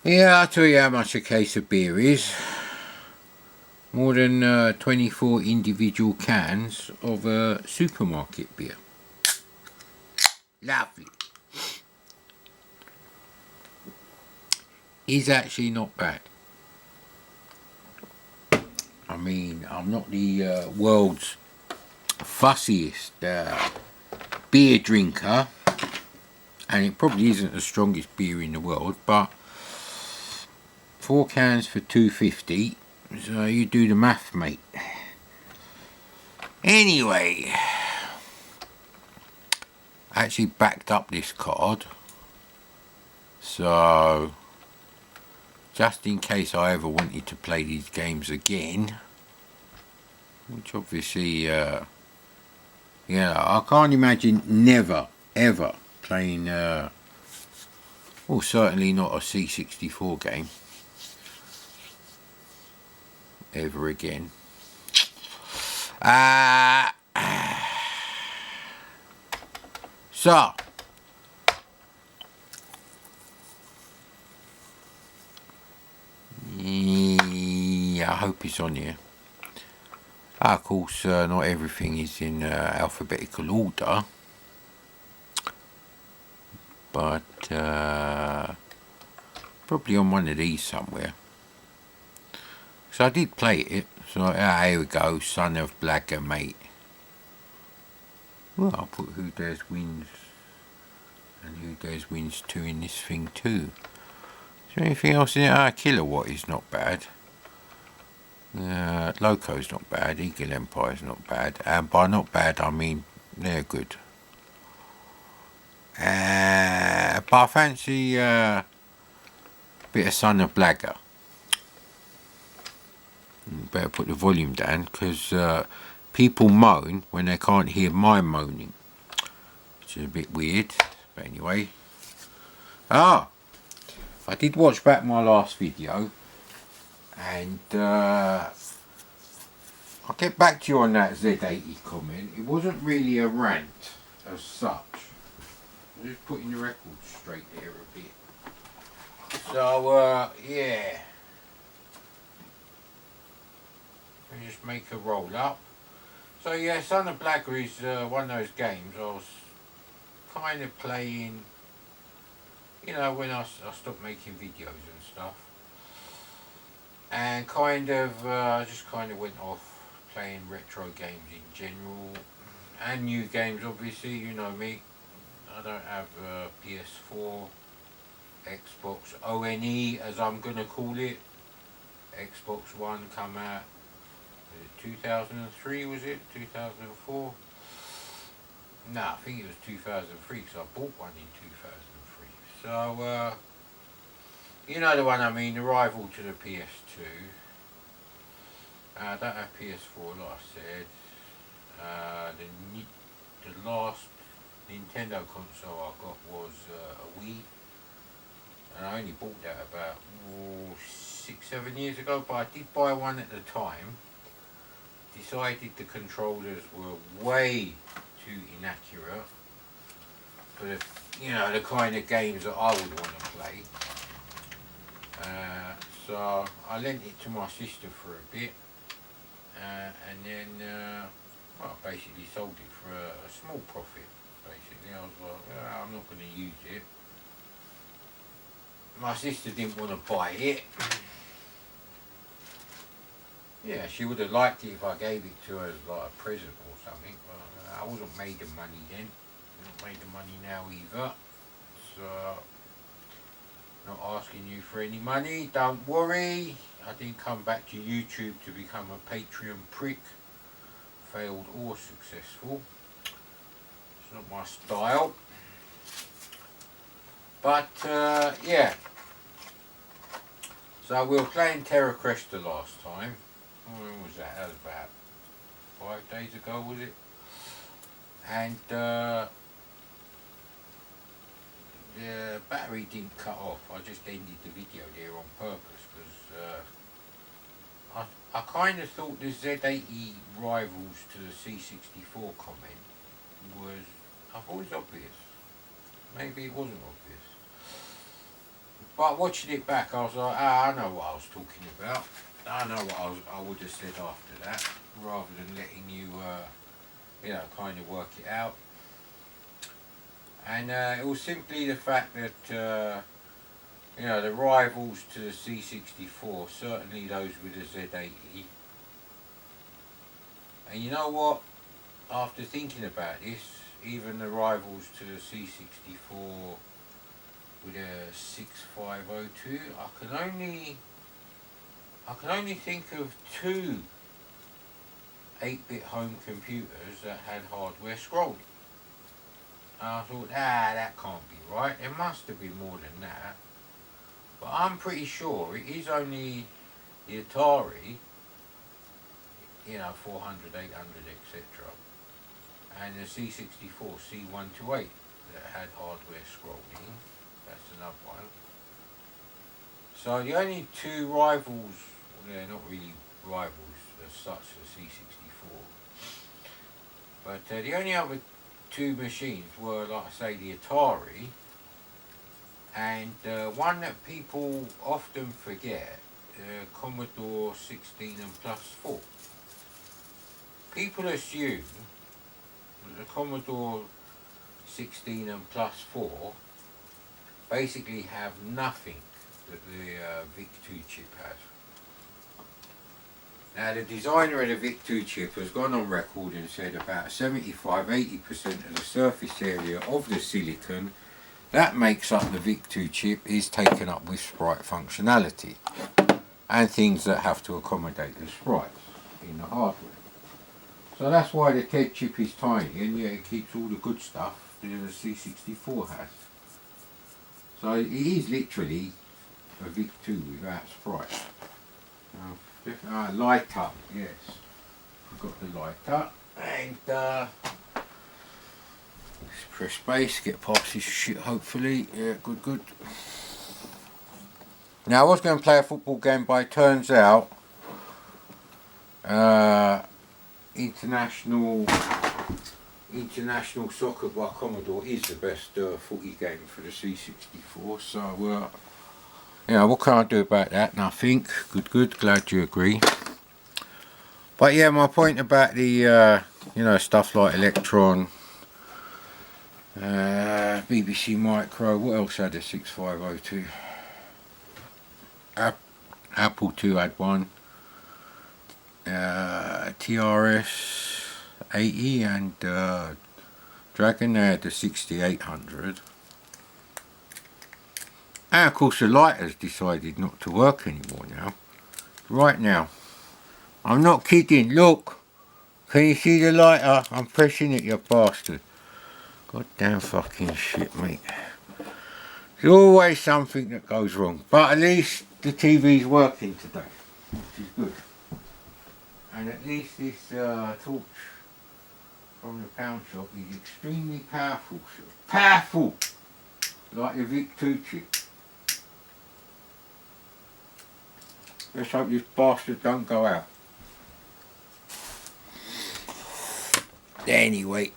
Yeah, I'll tell you how much a case of beer is. More than 24 individual cans of supermarket beer. Lovely. Is actually not bad. I mean, I'm not the world's fussiest beer drinker, and it probably isn't the strongest beer in the world, but 4 cans for £2.50, so you do the math, mate. Anyway, I actually backed up this card, so just in case I ever wanted to play these games again, which obviously, yeah, I can't imagine never, ever playing, well, certainly not a C64 game ever again. So, yeah, I hope it's on here. Of course, not everything is in alphabetical order, but probably on one of these somewhere. So I did play it. So here we go, Son of Blagger, mate. Well, I'll put Who Dares Wins and Who Dares Wins 2 in this thing too. Is there anything else in it? Kilowatt is not bad. Loco's not bad. Eagle Empire's not bad. And by not bad, I mean they're good. But I fancy a bit of Son of Blagger. Better put the volume down, because people moan when they can't hear my moaning, which is a bit weird. But anyway, I did watch back my last video, and I'll get back to you on that Z80 comment. It wasn't really a rant as such. I'm just putting the record straight there a bit. So yeah, let me just make a roll up. So yeah, Son of Blagger is one of those games I was kind of playing, you know, when I stopped making videos and stuff, and kind of just kind of went off playing retro games in general, and new games obviously, you know me. I don't have PS4, Xbox ONE as I'm gonna call it. Xbox One come out, 2003 was it? 2004? No, I think it was 2003 because I bought one in 2003. So, you know the one I mean, the rival to the PS2. I don't have PS4 like I said. The last Nintendo console I got was a Wii. And I only bought that about 6-7 years ago, but I did buy one at the time. Decided the controllers were way too inaccurate for the, you know, the kind of games that I would want to play. So I lent it to my sister for a bit, and then well, I basically sold it for a small profit. Basically, I was like, I'm not going to use it. My sister didn't want to buy it. Yeah, she would have liked it if I gave it to her as like a present or something, but I wasn't made of money then. I'm not made of money now either. So, not asking you for any money, don't worry. I didn't come back to YouTube to become a Patreon prick, failed or successful. It's not my style. But, yeah. So we were playing Terra Cresta last time. When was that? That was about 5 days ago, was it? And the battery didn't cut off. I just ended the video there on purpose because I kind of thought the Z80 rivals to the C64 comment I thought it was obvious. Maybe it wasn't obvious. But watching it back, I was like, I know what I was talking about. I know what I would have said after that, rather than letting you, kind of work it out. And it was simply the fact that, the rivals to the C64, certainly those with the Z80. And you know what? After thinking about this, even the rivals to the C64 with a 6502, I can only think of two 8-bit home computers that had hardware scrolling. And I thought, that can't be right. There must have been more than that. But I'm pretty sure it is only the Atari, 400, 800, etc. and the C64, C128 that had hardware scrolling. That's another one. So the only two rivals, they're not really rivals as such, the C64, but the only other two machines were, like I say, the Atari, and one that people often forget, the Commodore 16 and plus 4. People assume that the Commodore 16 and plus 4 basically have nothing that the VIC-2 chip has. Now, the designer of the VIC-2 chip has gone on record and said about 75-80% of the surface area of the silicon that makes up the VIC-2 chip is taken up with sprite functionality and things that have to accommodate the sprites in the hardware. So that's why the TED chip is tiny, and yet it keeps all the good stuff that the C64 has. So it is literally a VIC-2 without sprites. Light up, yes. I've got the light up, and let's press space, get past this shit hopefully. Yeah, good. Now I was going to play a football game, but it turns out International Soccer by Commodore is the best footy game for the C64, so what can I do about that? Nothing. Good, glad you agree. But yeah, my point about the stuff like Electron, BBC Micro, what else had a 6502? Apple II had one, TRS 80 and Dragon, they had the 6800. And of course the lighter's decided not to work anymore now. Right now. I'm not kidding, look. Can you see the lighter? I'm pressing it, you bastard. Goddamn fucking shit, mate. There's always something that goes wrong. But at least the TV's working today, which is good. And at least this torch from the pound shop is extremely powerful. Powerful! Like the VIC-2 chip. Let's hope this bastard don't go out. Anyway.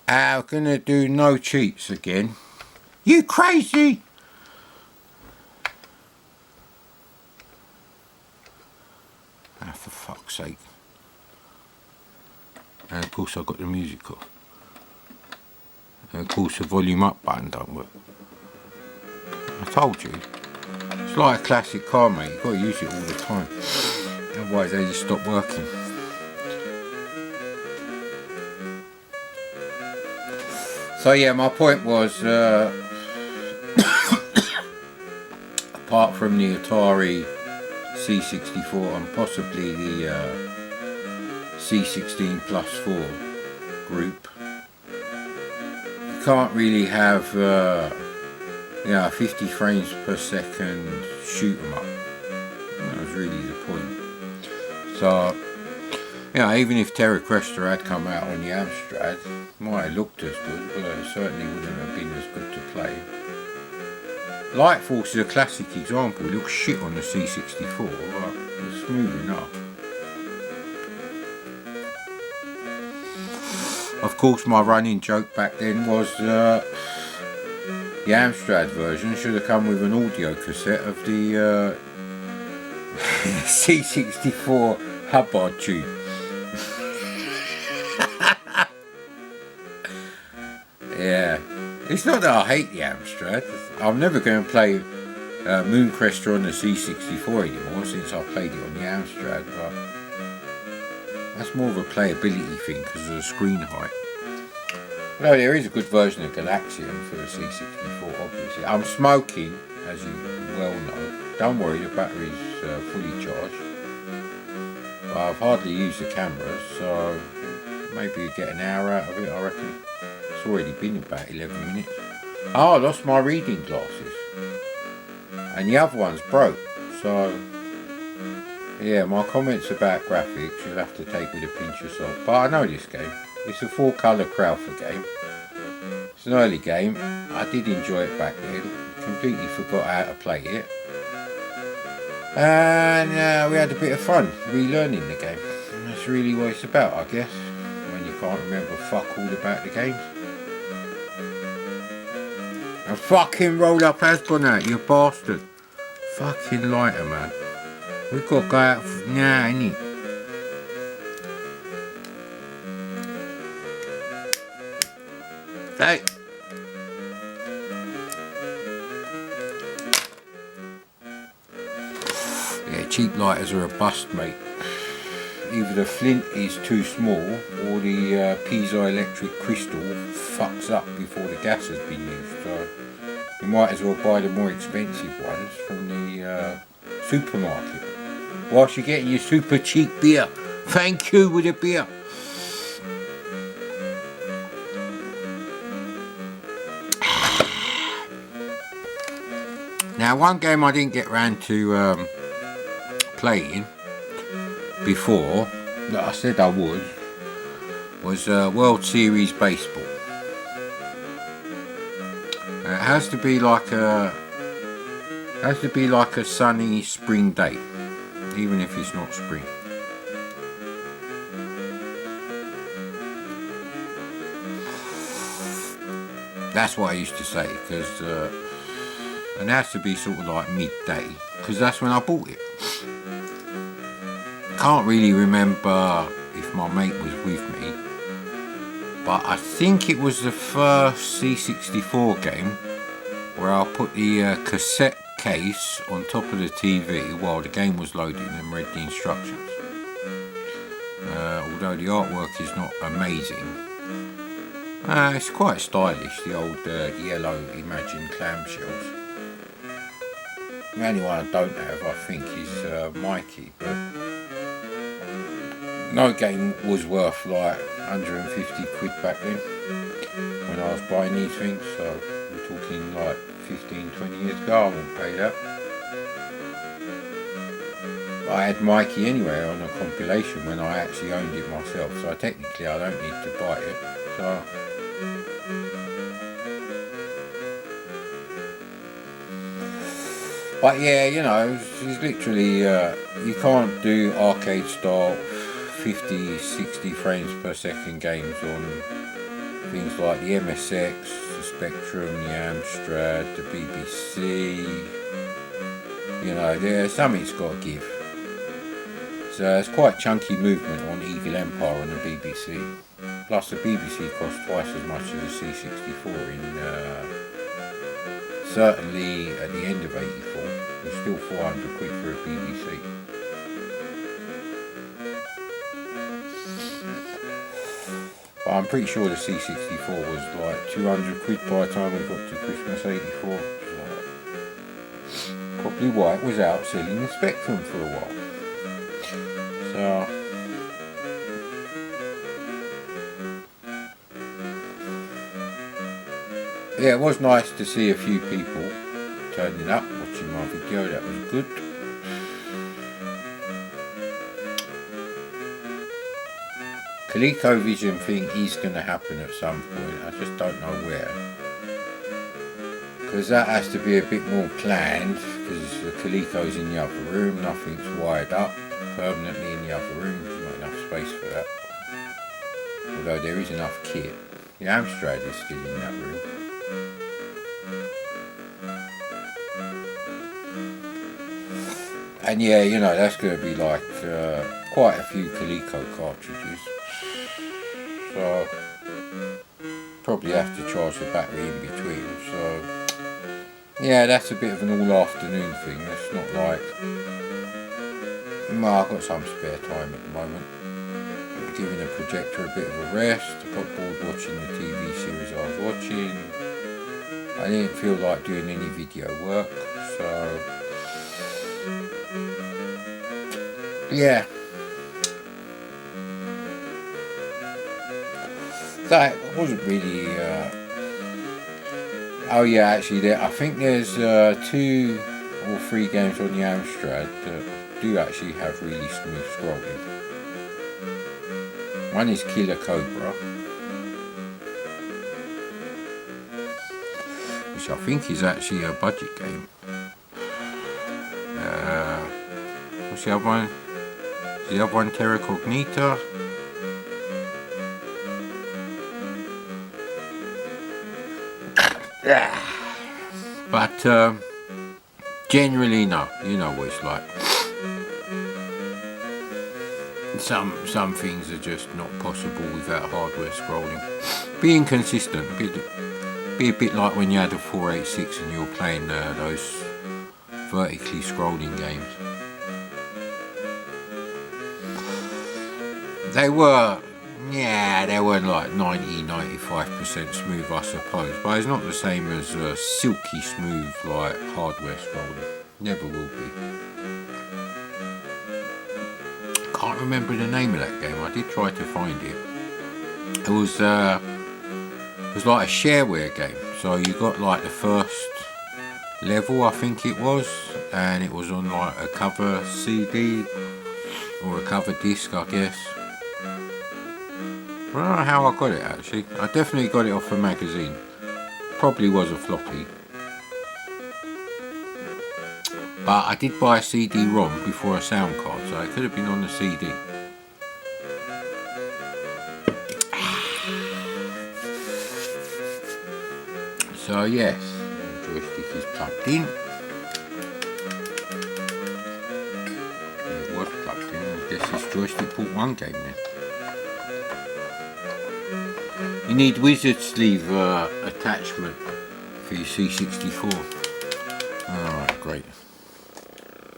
I'm gonna do no cheats again. You crazy? Ah, for fuck's sake. And of course I've got the music off. And of course the volume up button don't work. I told you. It's like a classic car, mate. You've got to use it all the time. Otherwise they just stop working. So yeah, my point was, apart from the Atari C64 and possibly the C16 plus 4 group, you can't really have 50 frames per second shoot 'em up. That was really the point. So even if Terra Cresta had come out on the Amstrad, it might have looked as good, but it certainly wouldn't have been as good to play. Light Force is a classic example. It looks shit on the C64, but it's smooth enough. Of course, my running joke back then was the Amstrad version should have come with an audio cassette of the C64 Hubbard tune. Yeah, it's not that I hate the Amstrad. I'm never going to play Mooncrester on the C64 anymore since I played it on the Amstrad, but that's more of a playability thing because of the screen height. Although there is a good version of Galaxian for the C64, obviously. I'm smoking, as you well know. Don't worry, the battery's fully charged. But I've hardly used the cameras, so maybe you get an hour out of it, I reckon. It's already been about 11 minutes. Oh, I lost my reading glasses. And the other one's broke, so yeah, my comments about graphics you'll have to take with a pinch of salt. But I know this game. It's a 4-colour Crowther game. It's an early game. I did enjoy it back then. Completely forgot how to play it. And we had a bit of fun relearning the game. And that's really what it's about, I guess, when you can't remember fuck all about the games. A fucking roll up has gone out, you bastard. Fucking lighter, man. We've got to go out now, innit? Hey. Yeah, cheap lighters are a bust, mate. Either the flint is too small or the piezoelectric crystal fucks up before the gas has been used. So you might as well buy the more expensive ones from the supermarket whilst you're getting your super cheap beer. Thank you with a beer. Now, one game I didn't get round to playing before, that I said I would, was World Series Baseball. It has to be like a sunny spring day, even if it's not spring. That's what I used to say, because and it has to be sort of like midday, because that's when I bought it. Can't really remember if my mate was with me, but I think it was the first C64 game where I put the cassette case on top of the TV while the game was loading and read the instructions. Although the artwork is not amazing, it's quite stylish, the old yellow Imagine clamshells. The only one I don't have, I think, is Mikey, but no game was worth like 150 quid back then when I was buying these things, so we're talking like 15-20 years ago. I wouldn't pay that. I had Mikey anyway on a compilation when I actually owned it myself, so technically I don't need to buy it. So but yeah, you know, it's literally, you can't do arcade style 50-60 frames per second games on things like the MSX, the Spectrum, the Amstrad, the BBC. You know, there's something's got to give. So it's quite chunky movement on Eagle Empire on the BBC. Plus the BBC costs twice as much as the C64 in certainly at the end of '84, there's still 400 quid for a BBC. But I'm pretty sure the C64 was like 200 quid by the time we got to Christmas '84. So probably why it was out selling the Spectrum for a while. So yeah, it was nice to see a few people turning up, watching my video. That was good. ColecoVision thing is going to happen at some point. I just don't know where. because that has to be a bit more planned, because the Coleco's in the other room, nothing's wired up permanently in the other room, there's not enough space for that. Although there is enough kit. The Amstrad is still in that room. And yeah, you know, that's going to be like quite a few Coleco cartridges. So probably have to charge the battery in between. So yeah, that's a bit of an all afternoon thing. It's not like, well, I've got some spare time at the moment. I'm giving the projector a bit of a rest. I got bored watching the TV series I was watching. I didn't feel like doing any video work, so yeah. That wasn't really. Oh yeah, actually, I think there's 2 or 3 games on the Amstrad that do actually have really smooth scrolling. One is Killer Cobra, which I think is actually a budget game. What's the other one? Is the other one Terra Cognita? But generally, no. You know what it's like. Some things are just not possible without hardware scrolling. Being consistent, be a bit like when you had a 486 and you were playing those vertically scrolling games. They were like 90-95% smooth, I suppose, but it's not the same as silky smooth like hardware scrolling. Never will be. Can't remember the name of that game. I did try to find it. It was like a shareware game. So you got like the first level, I think it was, and it was on like a cover CD or a cover disc, I guess. I don't know how I got it actually. I definitely got it off a magazine. Probably was a floppy. But I did buy a CD-ROM before a sound card, so it could have been on the CD. So yes, the joystick is plugged in. It was plugged in. I guess this joystick bought one game then. You need wizard sleeve attachment for your C64. Alright, great.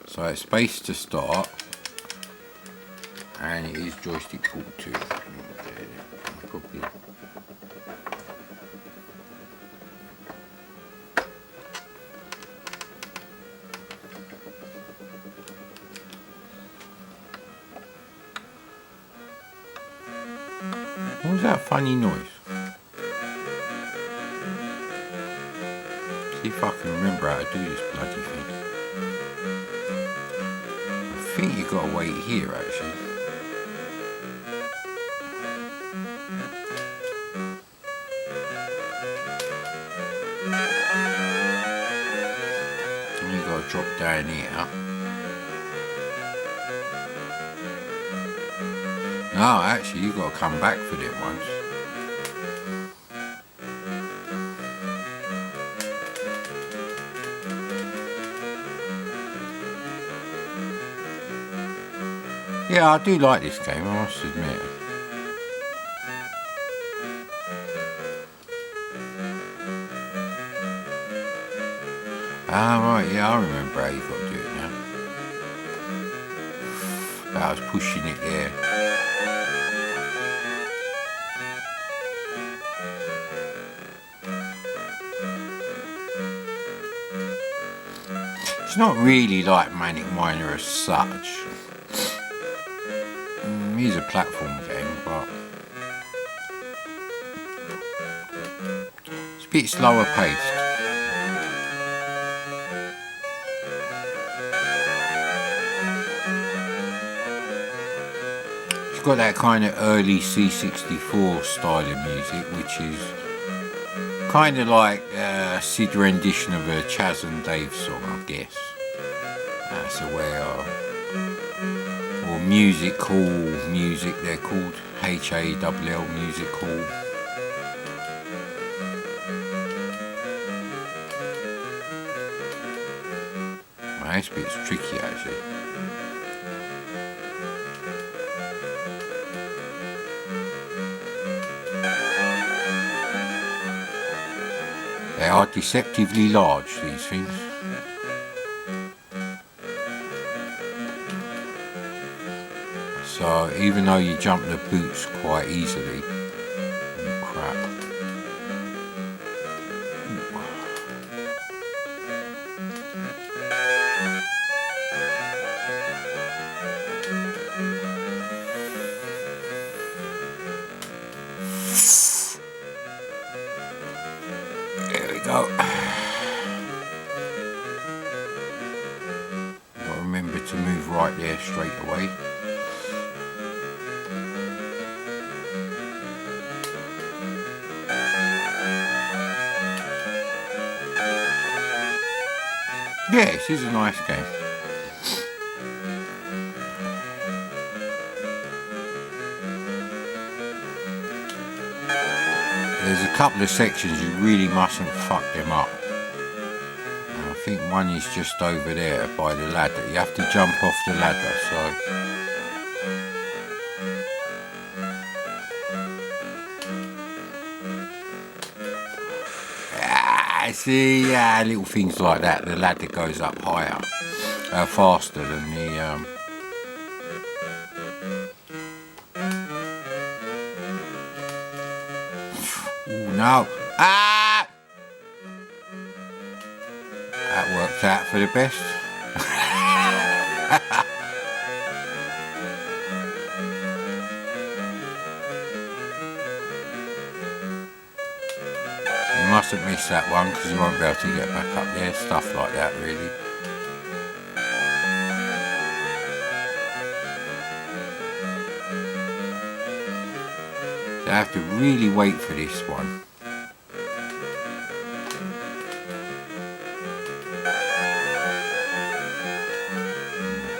So it's space to start, and it is joystick port 2. Probably. What was that funny noise? See if I can remember how to do this bloody thing. I think you got to wait here actually. And you got to drop down here. No, actually you got to come back for them once. Yeah, I do like this game, I must admit. Ah, right, yeah, I remember how you got to do it now. I was pushing it there. It's not really like Manic Miner as such. It is a platform game, but it's a bit slower paced. It's got that kind of early C64 style of music, which is Kind of like Sid rendition of a Chaz and Dave song, I guess. That's the way or music hall music, they're called HALL music hall. Well, this bit's tricky actually. They are deceptively large, these things. So even though you jump the boots quite easily, crap. There we go. Gotta remember to move right there straight away. Yeah, this is a nice game. There's a couple of sections you really mustn't fuck them up. I think one is just over there by the ladder. You have to jump off the ladder, so... See, little things like that. The ladder goes up higher, faster than the. Ooh, no! Ah! That worked out for the best. You mustn't miss that one because you won't be able to get back up there, stuff like that really. So I have to really wait for this one.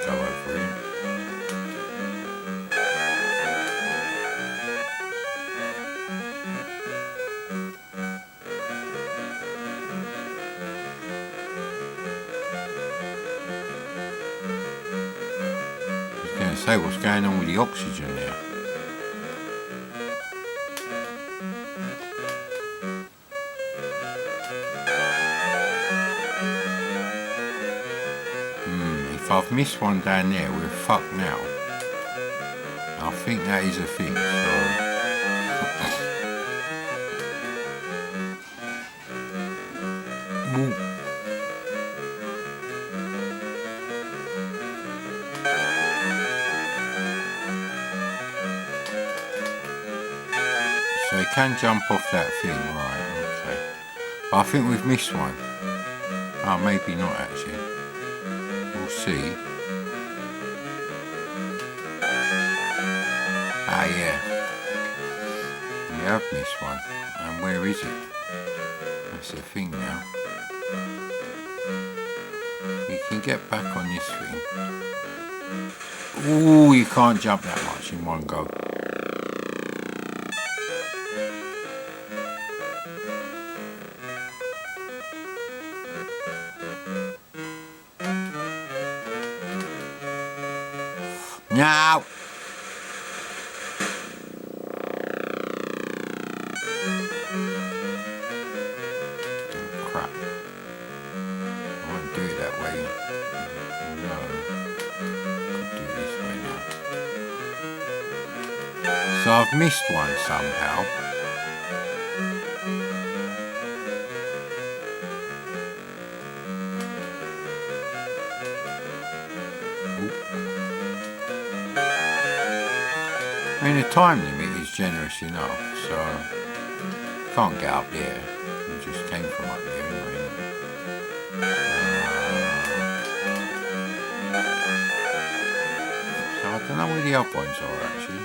Go over here. Say what's going on with the oxygen there. If I've missed one down there, we're fucked now. I think that is a thing, so... So you can jump off that thing, right, okay. But I think we've missed one. Oh, maybe not actually. We'll see. Ah, yeah. We have missed one. And where is it? That's the thing now. You can get back on this thing. Ooh, you can't jump that much in one go. No! Crap. I won't do it that way. No. Could do it this way now. So I've missed one somehow. I mean, the time limit is generous enough, so can't get up there. We just came from up there anyway. So I don't know where the other ones are actually.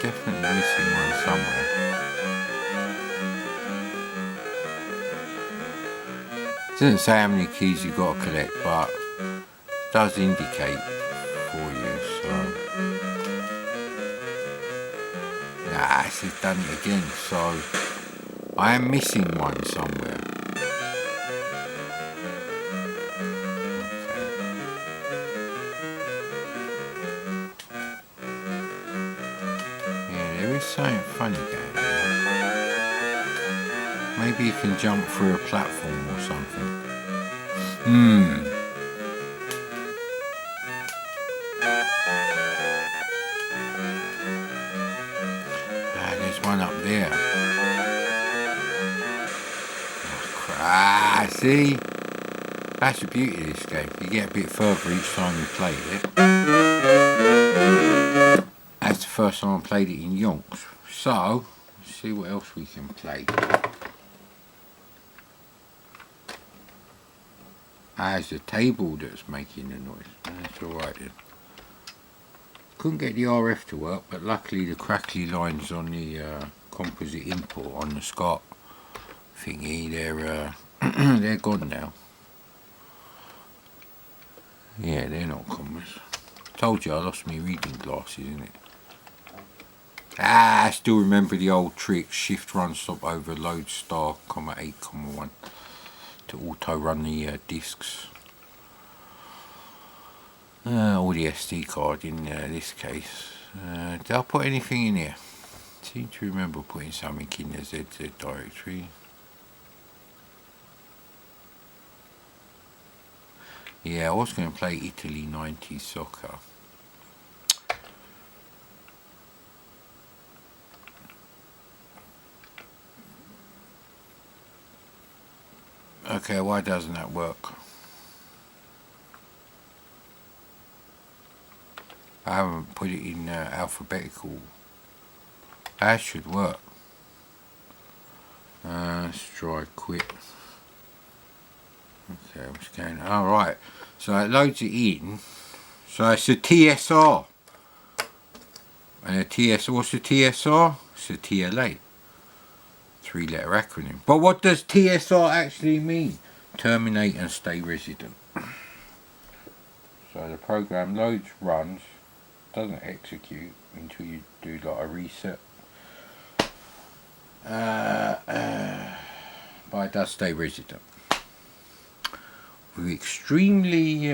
definitely missing one somewhere. It doesn't say how many keys you've got to collect, but it does indicate for you, so. Nah, it's done it again, so I am missing one somewhere. There is something funny going on. Maybe you can jump through a platform or something. There's one up there. See? That's the beauty of this game. You get a bit further each time you play it. That's the first time I played it in yonks. So, let's see what else we can play. It's the table that's making the noise. That's alright then. Couldn't get the RF to work, but luckily the crackly lines on the composite input on the SCART thingy, they're gone now. Yeah, they're not commas. Told you I lost my reading glasses, innit? I still remember the old trick, shift run stop overload star, 8, 1 to auto run the discs. Or the SD card in this case. Did I put anything in here? Seem to remember putting something in the ZZ directory. Yeah, I was going to play Italy 90s soccer. Okay, why doesn't that work? I haven't put it in alphabetical. That should work. Let's try quit. Okay, I'm scanning. Alright, so it loads it in. So it's a TSR. And a TSR, what's a TSR? It's a TLA. 3-letter acronym. But what does TSR actually mean? Terminate and stay resident. So the program loads, runs, doesn't execute until you do like a reset. But it does stay resident. With extremely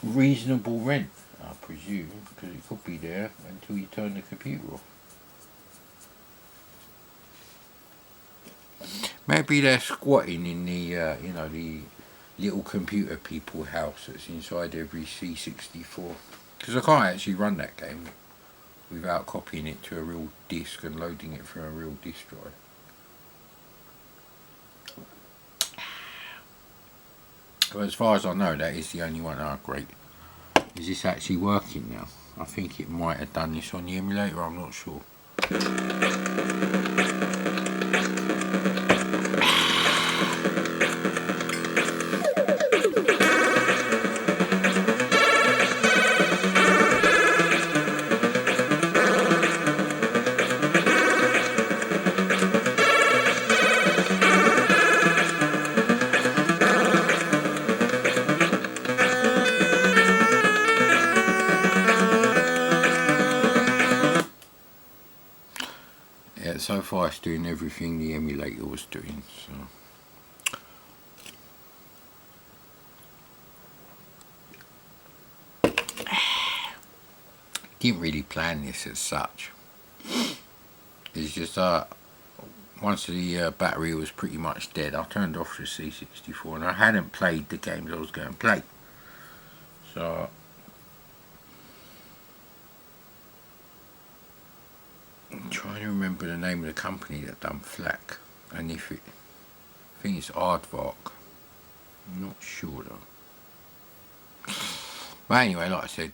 reasonable rent, I presume, because it could be there until you turn the computer off. Maybe they're squatting in the, the little computer people house that's inside every C64. Because I can't actually run that game without copying it to a real disk and loading it from a real disk drive. But as far as I know, that is the only one. Oh, great. Is this actually working now? I think it might have done this on the emulator, I'm not sure. So far it's doing everything the emulator was doing, so. Didn't really plan this as such. It's just once the battery was pretty much dead, I turned off the C64 and I hadn't played the games I was going to play. So I'm trying to remember the name of the company that done Flak, and I think it's Aardvark. I'm not sure though. But anyway, like I said,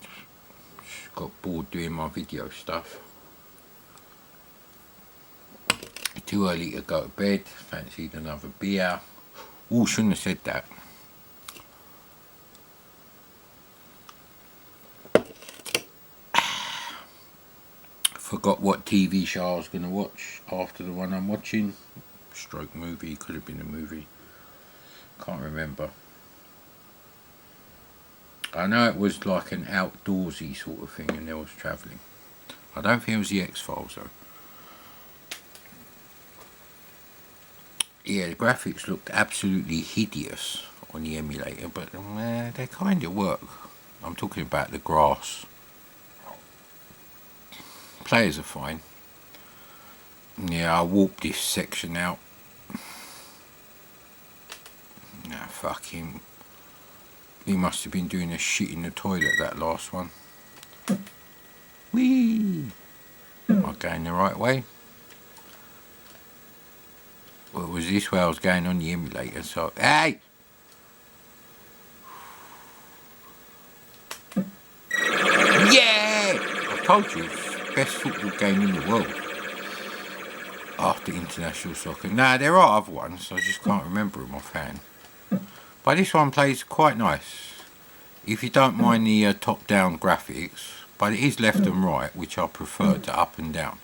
got bored doing my video stuff. Too early to go to bed, fancied another beer. Ooh, shouldn't have said that. Forgot what TV show I was going to watch after the one I'm watching. Stroke movie, could have been a movie. Can't remember. I know it was like an outdoorsy sort of thing and there was travelling. I don't think it was the X-Files though. Yeah, the graphics looked absolutely hideous on the emulator, but they kind of work. I'm talking about the grass. Players are fine. Yeah, I warped this section out. Nah, fuck him. He must have been doing a shit in the toilet, that last one. Whee! Am I going the right way? Well, it was this way I was going on the emulator, so... Hey! Yeah! I told you, it's the best football game in the world. After international soccer. Nah, there are other ones, I just can't remember them offhand. But this one plays quite nice. If you don't mind the top-down graphics, but it is left and right, which I prefer to up and down.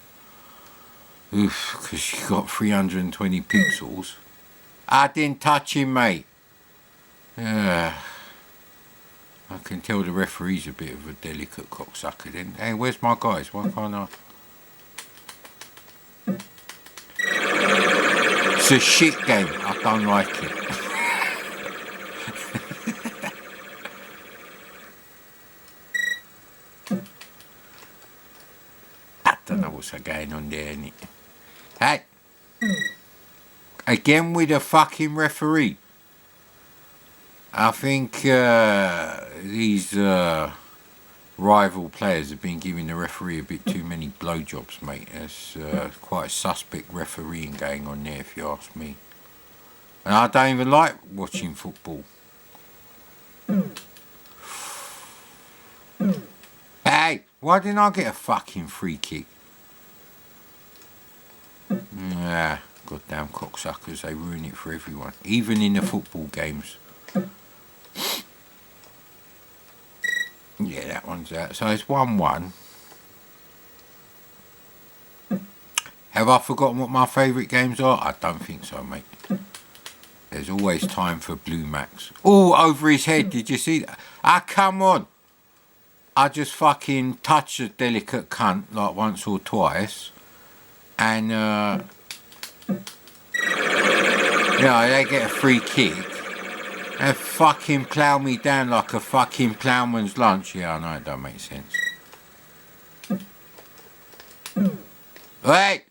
Oof, because you got 320 pixels. I didn't touch him, mate. I can tell the referee's a bit of a delicate cocksucker then. Hey, where's my guys? Why can't I? It's a shit game. I don't like it. I don't know what's going on there, innit? Hey! Again with a fucking referee. I think these rival players have been giving the referee a bit too many blowjobs, mate. There's quite a suspect refereeing going on there, if you ask me. And I don't even like watching football. Hey, why didn't I get a fucking free kick? Nah, goddamn cocksuckers, they ruin it for everyone. Even in the football games. Yeah, that one's out. So it's 1-1. Have I forgotten what my favourite games are? I don't think so, mate. There's always time for Blue Max. Oh, over his head, did you see that? Ah, come on. I just fucking touched a delicate cunt like once or twice. And, they get a free kick. And fucking plough me down like a fucking ploughman's lunch. Yeah, I know it don't make sense. Hey!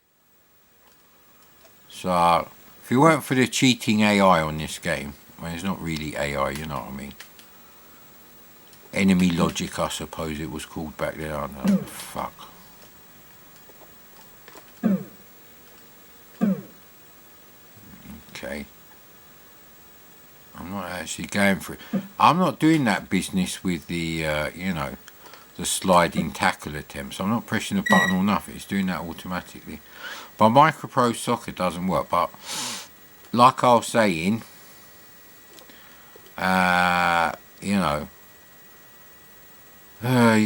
So, if it weren't for the cheating AI on this game, well, it's not really AI, you know what I mean. Enemy logic, I suppose it was called back then. I don't know. Fuck. Okay. I'm not actually going for it. I'm not doing that business with the, the sliding tackle attempts. I'm not pressing a button or nothing. It's doing that automatically. But Micro Soccer doesn't work. But like I was saying, you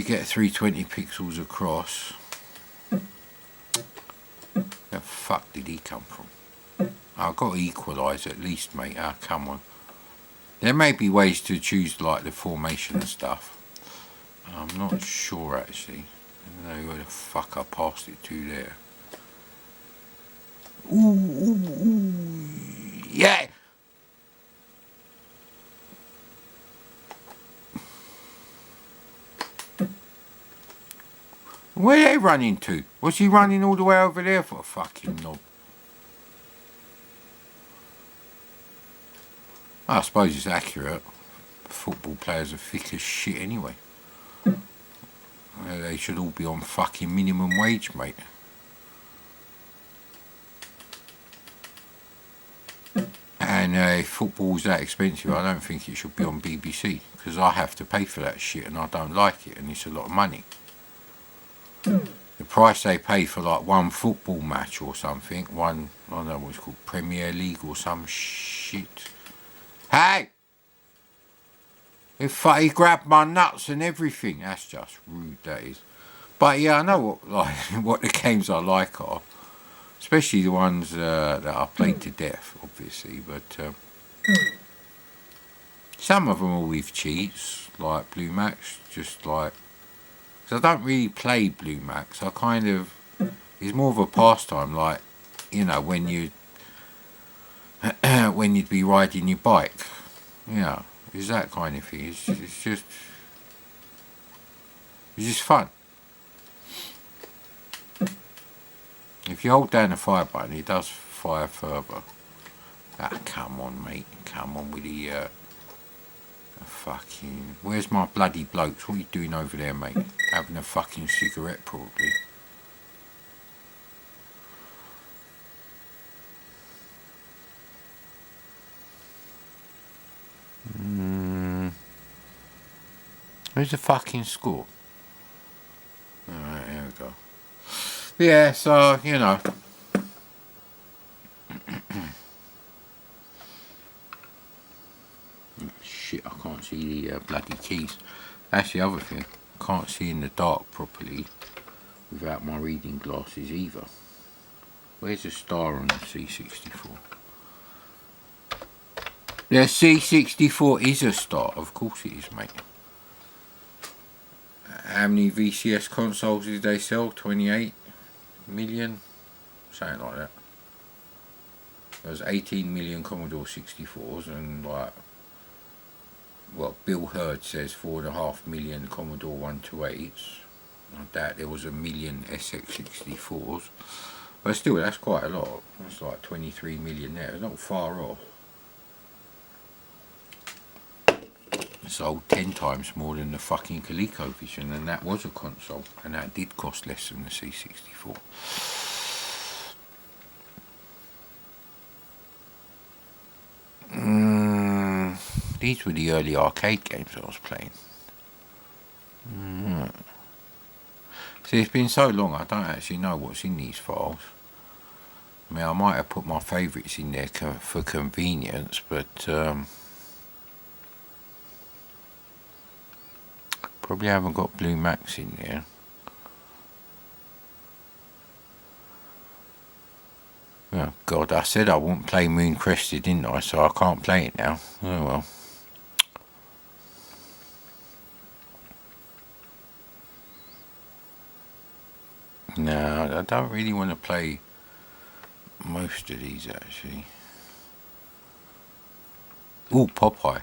get 320 pixels across. Where the fuck did he come from? I've got to equalise at least, mate. Ah, come on. There may be ways to choose like the formation and stuff. I'm not sure actually. I don't know where the fuck I passed it to there. Ooh, yeah. Where are they running to? Was he running all the way over there for a fucking knob? I suppose it's accurate. Football players are thick as shit anyway. They should all be on fucking minimum wage, mate. And if football's that expensive, I don't think it should be on BBC. Because I have to pay for that shit and I don't like it and it's a lot of money. The price they pay for like one football match or something, one, I don't know what it's called, Premier League or some shit. Hey! He grabbed my nuts and everything. That's just rude, that is. But yeah, I know what what the games I like are, especially the ones that I played to death, obviously. But some of them are with cheats, like Blue Max. Just like, because I don't really play Blue Max. I kind of, it's more of a pastime. Like, you know, when you when you'd be riding your bike. Yeah, it's that kind of thing. It's just fun. If you hold down the fire button, it does fire further. Ah, come on, mate. Come on with the fucking... Where's my bloody blokes? What are you doing over there, mate? Having a fucking cigarette, probably. Where's the fucking score? Alright, here we go. Yeah, so, you know. Shit, I can't see the bloody keys. That's the other thing. Can't see in the dark properly without my reading glasses either. Where's the star on the C64? The C64 is a star. Of course it is, mate. How many VCS consoles did they sell? 28 million? Something like that. There was 18 million Commodore 64s and like, well, Bill Hurd says 4.5 million Commodore 128s. I doubt there was a million SX64s. But still, that's quite a lot. That's like 23 million there. It's not far off. It sold 10 times more than the fucking ColecoVision, and that was a console, and that did cost less than the C64. These were the early arcade games I was playing. See, it's been so long I don't actually know what's in these files. I mean, I might have put my favourites in there for convenience, but probably haven't got Blue Max in there. Oh God, I said I wouldn't play Moon Crested, didn't I? So I can't play it now. Oh well. No, I don't really want to play most of these actually. Ooh, Popeye.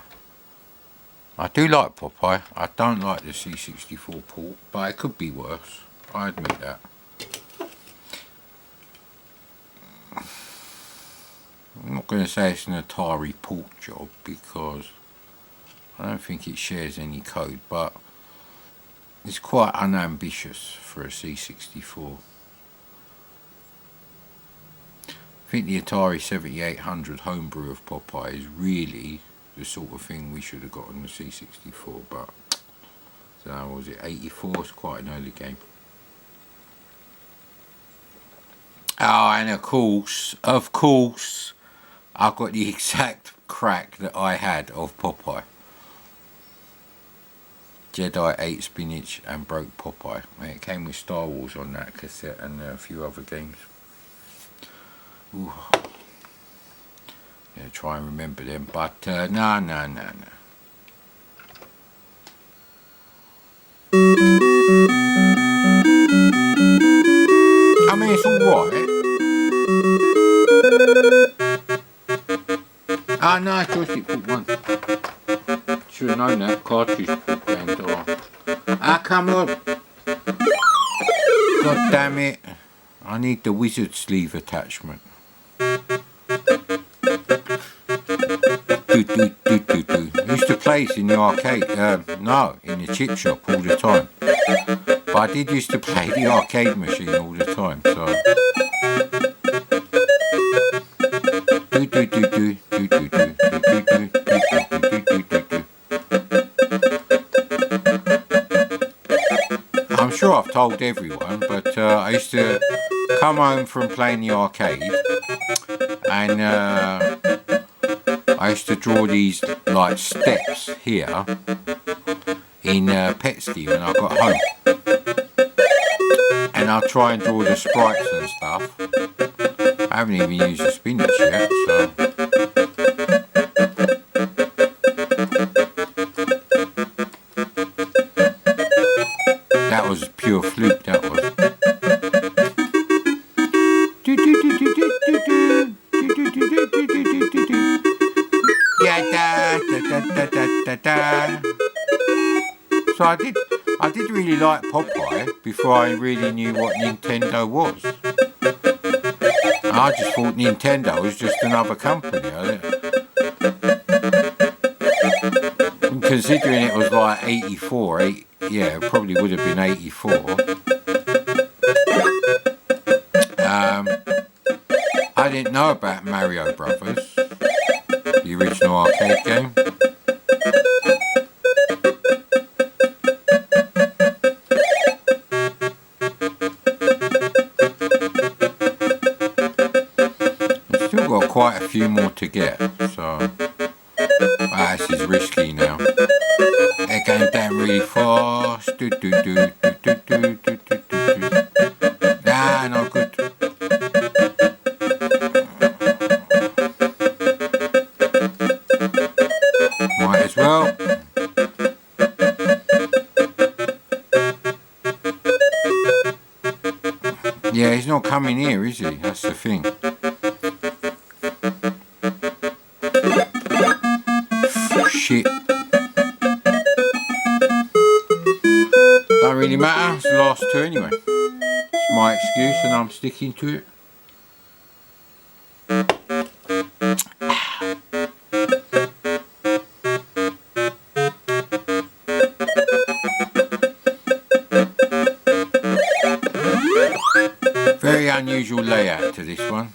I do like Popeye. I don't like the C64 port, but it could be worse. I admit that. I'm not going to say it's an Atari port job because I don't think it shares any code, but it's quite unambitious for a C64. I think the Atari 7800 homebrew of Popeye is really the sort of thing we should have got on the C64, but so was it 84? It's quite an early game. Oh, and of course, I got the exact crack that I had of Popeye. Jedi ate spinach and broke Popeye. It came with Star Wars on that cassette and a few other games. Ooh. Yeah, try and remember them, but no. I mean, it's alright. Ah, no, joystick put one. Should have known that. Cartridge put and ah, come on. God damn it. I need the wizard sleeve attachment. I used to play this in the arcade. No, in the chip shop all the time. But I did used to play the arcade machine all the time, so. I'm sure I've told everyone, but I used to come home from playing the arcade and I used to draw these like steps here in Petsky when I got home. I'll try and draw the sprites and stuff. I haven't even used the spinach yet, so. That was pure fluke, that was. So I did really like Popeye before I really knew what Nintendo was. I just thought Nintendo was just another company. Considering it was like 84, yeah, it probably would have been 84. I didn't know about Mario Brothers, the original arcade game. I've still got quite a few more to get, so this is risky now. They're going down really fast. Nah, not good. Might as well. Yeah, he's not coming here, is he? That's the thing. Shit. Don't really matter, it's the last two anyway. It's my excuse and I'm sticking to it. Very unusual layout to this one.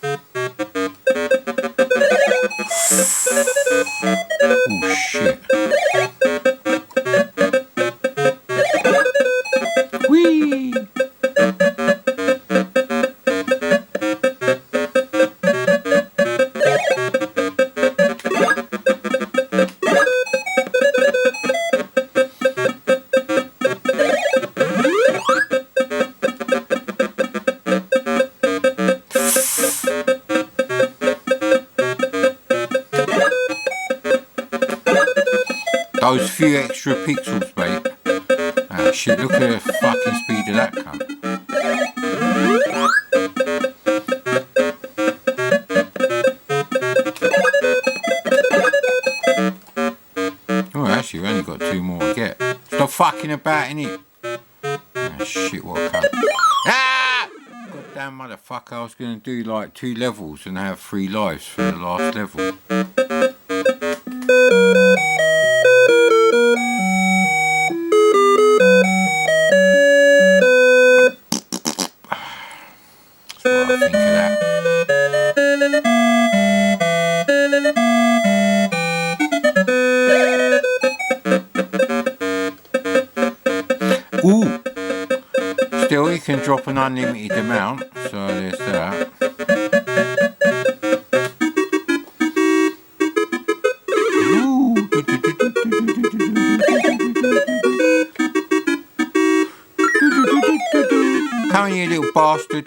Oh shit. Whee! Those few extra pixels, mate. Ah shit, look at the fucking speed of that cunt. Oh, actually, we've only got two more to get. Stop fucking about, innit? Ah shit, what a cunt. Ah! Goddamn motherfucker, I was going to do like 2 levels and have 3 lives for the last level. Ooh! Still, you can drop an unlimited amount, so there's that. Ooh! Come on, you little bastard!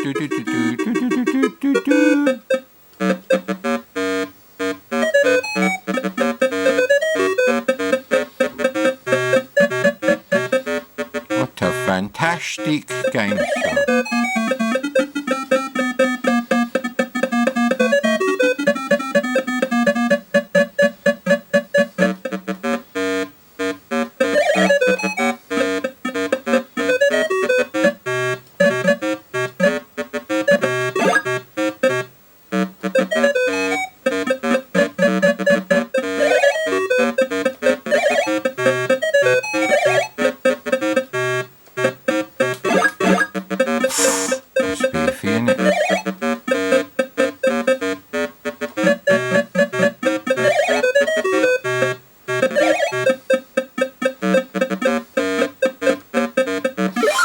What a fantastic game show.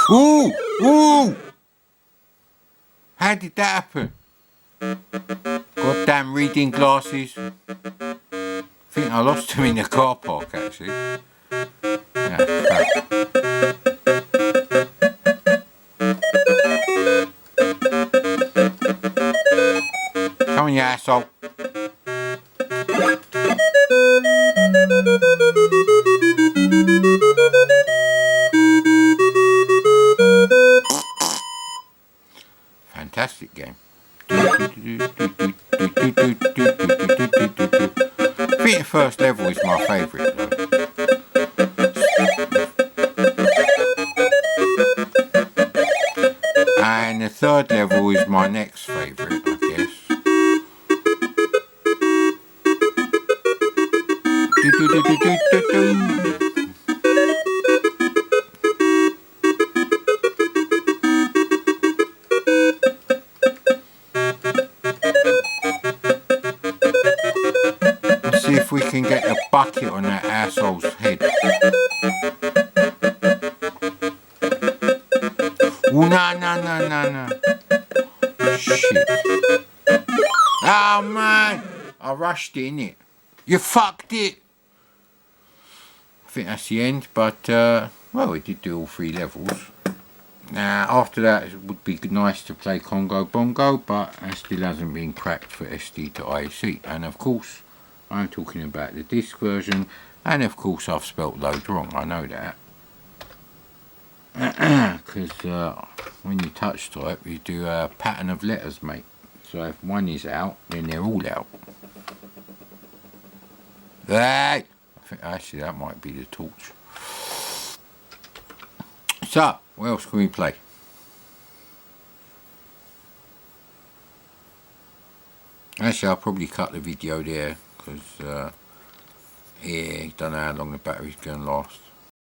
Ooh! Ooh! How did that happen? Goddamn reading glasses. I think I lost them in the car park actually. Yeah, crap. Come on, you asshole. Fantastic game. I think the first level is my favourite though. And the third level is my next favourite, I guess. Let's see if we can get a bucket on that asshole's head. Oh, no. Shit. Oh, man. I rushed it, innit? You fucked it. I think that's the end, but, well, we did do all 3 levels. Now, after that, it would be nice to play Congo Bongo, but it still hasn't been cracked for SD to IC. And, of course, I'm talking about the disc version, and, of course, I've spelt load wrong. I know that. Because when you touch type, you do a pattern of letters, mate. So if one is out, then they're all out. Hey! I think actually that might be the torch. So, what else can we play? Actually, I'll probably cut the video there because, yeah, don't know how long the battery's going to last.